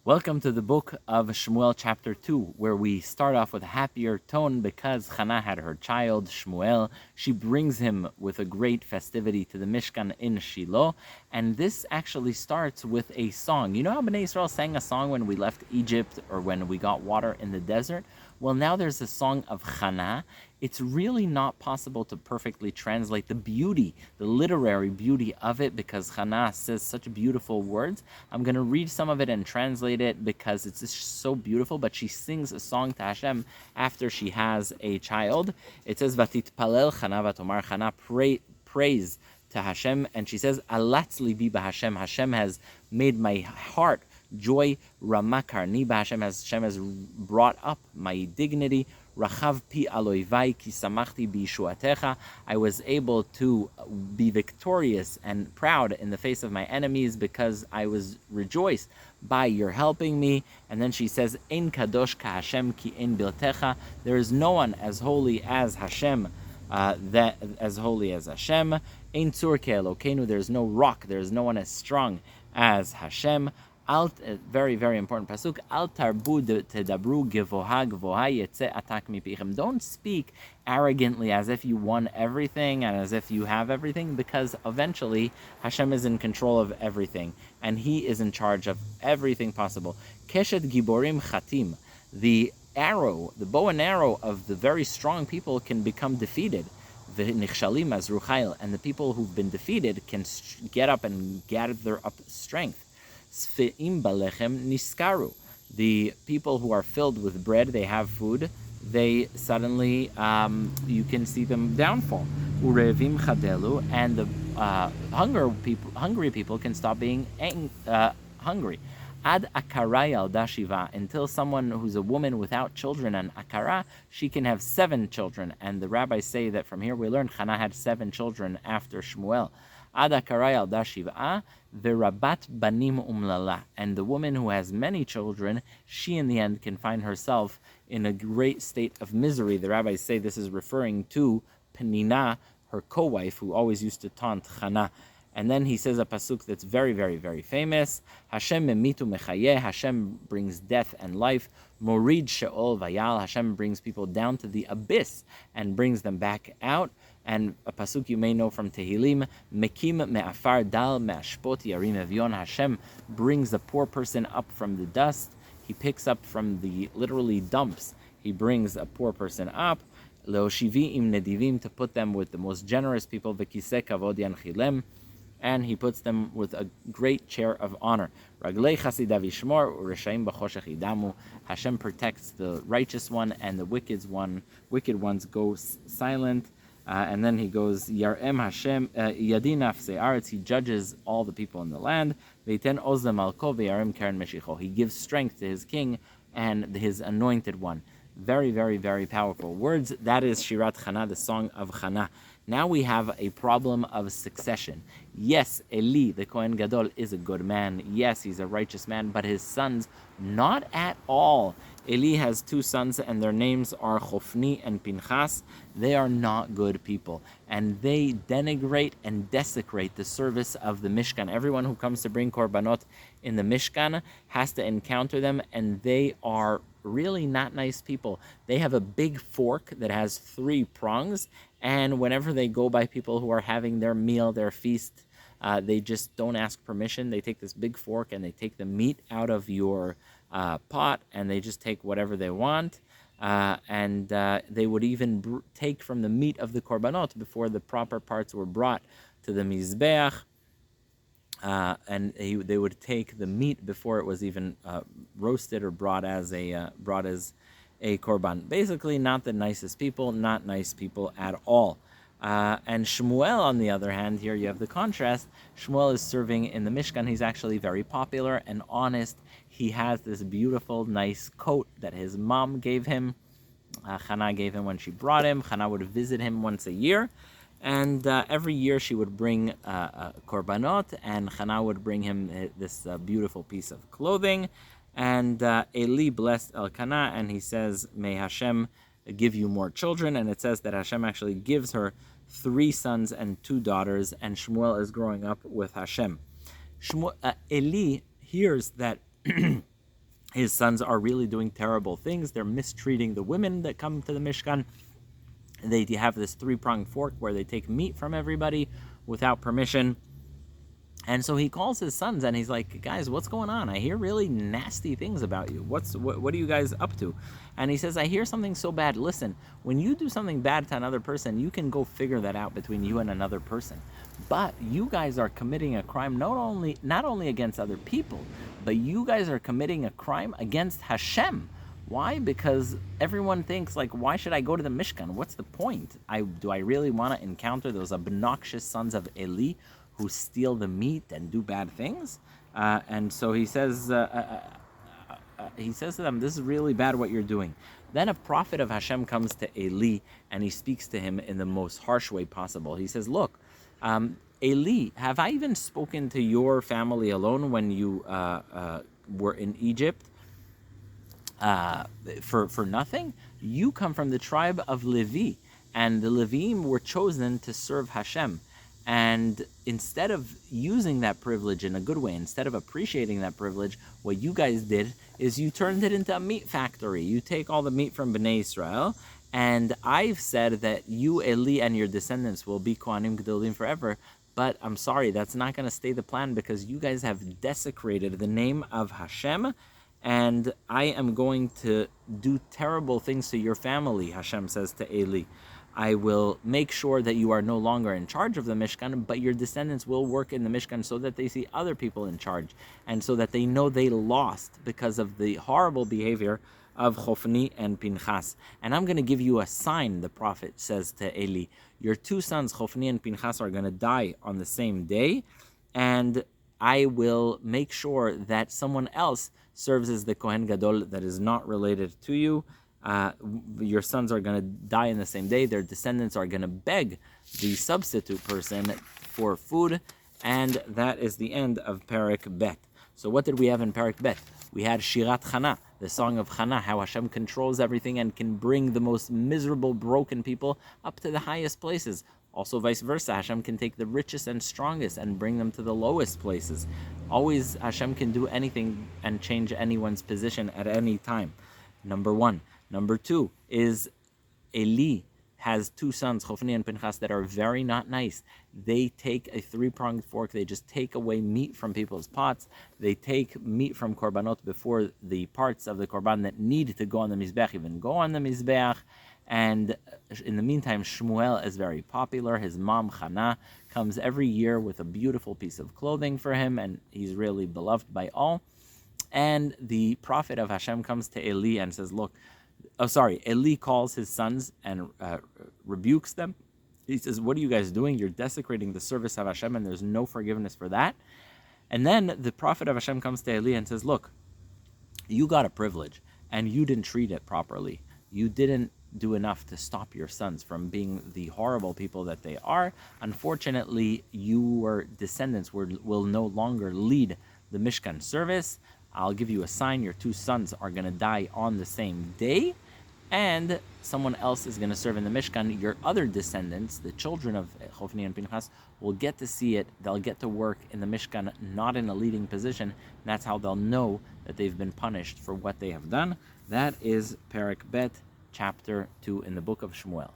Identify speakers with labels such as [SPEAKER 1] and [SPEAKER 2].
[SPEAKER 1] Welcome to the book of Shmuel chapter 2, where we start off with a happier tone because Hannah had her child, Shmuel. She brings him with a great festivity to the Mishkan in Shiloh, and this actually starts with a song. You know how Bnei Israel sang a song when we left Egypt or when we got water in the desert? Well, now there's a song of Hannah. It's really not possible to perfectly translate the beauty, the literary beauty of it, because Hannah says such beautiful words. I'm going to read some of it and translate it because it's just so beautiful, but she sings a song to Hashem after she has a child. It says, Vatitpalel Hannah vatomar, Hannah praise to Hashem, and she says, Alatz libi b'Hashem, Hashem has made my heart joy. Ramakarni b'Hashem, Hashem has brought up my dignity. Rachav pi aloivai ki samachti b'yishuatecha. I was able to be victorious and proud in the face of my enemies because I was rejoiced by your helping me. And then she says, Ein kadosh ka Hashem ki ein biltecha. There is no one as holy as Hashem. As holy as Hashem. Ein tzur ke Elokeinu. There is no rock. There is no one as strong as Hashem. Very, very important pasuk. Al tarbu tedabru gevoha gevoha yetze atak mipichem. Don't speak arrogantly as if you won everything and as if you have everything, because eventually Hashem is in control of everything and He is in charge of everything possible. Keshet giborim chatim. The arrow, the bow and arrow of the very strong people can become defeated. V'nichshalim as ruchail, and the people who've been defeated can get up and gather up strength. Sfeim balechem niskaru. The people who are filled with bread, they have food, they suddenly, you can see them downfall. Urevim chadelu, and the hungry people can stop being hungry. Ad akara yalda shiva, until someone who's a woman without children, and akara, she can have 7 children. And the rabbis say that from here we learn Hannah had 7 children after Shmuel. Ad akara yalda shiva, v'rabat banim umlala. And the woman who has many children, she in the end can find herself in a great state of misery. The rabbis say this is referring to Penina, her co-wife, who always used to taunt Hannah. And then he says a pasuk that's very, very, very famous. Hashem memitu mechayeh. Hashem brings death and life. Morid sheol vayal. Hashem brings people down to the abyss and brings them back out. And a pasuk you may know from Tehillim, Mekim me'afar dal me'ashpot yarim evyon. Hashem brings the poor person up from the dust. He picks up from the literally dumps. He brings a poor person up. Leoshivi'im nedivim, to put them with the most generous people. V'kiseh kavod yanchilem, and he puts them with a great chair of honor. Raglei chasidav yishmor u'reshaim b'choshech yidamu. Hashem protects the righteous one, and the wicked ones go silent. And then he goes, Yarem Hashem Yadin Nafsei Aretz. He judges all the people in the land. Veiten Ozle Malko ve'Yarem Karen Meshicho. He gives strength to his king and his anointed one. Very, very, very powerful words. That is Shirat Hannah, the song of Hannah. Now we have a problem of succession. Yes, Eli, the Kohen Gadol, is a good man. Yes, he's a righteous man, but his sons, not at all. Eli has 2 sons, and their names are Chofni and Pinchas. They are not good people, and they denigrate and desecrate the service of the Mishkan. Everyone who comes to bring korbanot in the Mishkan has to encounter them, and they are really not nice people. They have a big fork that has 3 prongs, and whenever they go by people who are having their meal, their feast, they just don't ask permission. They take this big fork and they take the meat out of your pot, and they just take whatever they want. And they would even take from the meat of the korbanot before the proper parts were brought to the mizbeach. And they would take the meat before it was even roasted or brought as a korban. Basically, not the nicest people, not nice people at all. And Shmuel, on the other hand, here you have the contrast. Shmuel is serving in the Mishkan. He's actually very popular and honest. He has this beautiful, nice coat that his mom gave him. Hannah gave him when she brought him. Hannah would visit him once a year. And every year she would bring korbanot, and Hannah would bring him this beautiful piece of clothing. And Eli blessed Elkanah, and he says, may Hashem give you more children. And it says that Hashem actually gives her 3 sons and 2 daughters, and Shmuel is growing up with Hashem. Eli hears that his sons are really doing terrible things. They're mistreating the women that come to the Mishkan. They have this three-pronged fork where they take meat from everybody without permission. And so he calls his sons and he's like, guys, what's going on? I hear really nasty things about you. What are you guys up to? And he says, I hear something so bad. Listen, when you do something bad to another person, you can go figure that out between you and another person. But you guys are committing a crime not only against other people, but you guys are committing a crime against Hashem. Why? Because everyone thinks, like, why should I go to the Mishkan? What's the point? Do I really want to encounter those obnoxious sons of Eli who steal the meat and do bad things? And so he says to them, this is really bad what you're doing. Then a prophet of Hashem comes to Eli and he speaks to him in the most harsh way possible. He says, look, Eli, have I even spoken to your family alone when you were in Egypt for nothing? You come from the tribe of Levi, and the Levim were chosen to serve Hashem. And instead of using that privilege in a good way, instead of appreciating that privilege, what you guys did is you turned it into a meat factory. You take all the meat from Bnei Israel, and I've said that you, Eli, and your descendants will be Kohanim Gedolim forever. But I'm sorry, that's not going to stay the plan, because you guys have desecrated the name of Hashem, and I am going to do terrible things to your family, Hashem says to Eli. I will make sure that you are no longer in charge of the Mishkan, but your descendants will work in the Mishkan so that they see other people in charge, and so that they know they lost because of the horrible behavior of Chofni and Pinchas. And I'm going to give you a sign, the prophet says to Eli. Your two sons, Chofni and Pinchas, are going to die on the same day, and I will make sure that someone else serves as the Kohen Gadol that is not related to you. Your sons are going to die in the same day. Their descendants are going to beg the substitute person for food. And that is the end of Perek Bet. So what did we have in Perek Bet? We had Shirat Chana, the song of Chana, how Hashem controls everything and can bring the most miserable, broken people up to the highest places. Also vice versa, Hashem can take the richest and strongest and bring them to the lowest places. Always Hashem can do anything and change anyone's position at any time. Number one. Number two is Eli has two sons, Chofni and Pinchas, that are very not nice. They take a three-pronged fork. They just take away meat from people's pots. They take meat from korbanot before the parts of the korban that need to go on the mizbeach even go on the mizbeach. And in the meantime, Shmuel is very popular. His mom, Chana, comes every year with a beautiful piece of clothing for him, and he's really beloved by all. And the prophet of Hashem comes to Eli and says, look, Eli calls his sons and rebukes them. He says, what are you guys doing? You're desecrating the service of Hashem, and there's no forgiveness for that. And then the prophet of Hashem comes to Eli and says, look, you got a privilege, and you didn't treat it properly. You didn't do enough to stop your sons from being the horrible people that they are. Unfortunately, your descendants will no longer lead the Mishkan service. I'll give you a sign. Your two sons are going to die on the same day, and someone else is going to serve in the Mishkan. Your other descendants, the children of Chofni and Pinchas, will get to see it. They'll get to work in the Mishkan, not in a leading position. And that's how they'll know that they've been punished for what they have done. That is Perek Bet, chapter 2 in the book of Shmuel.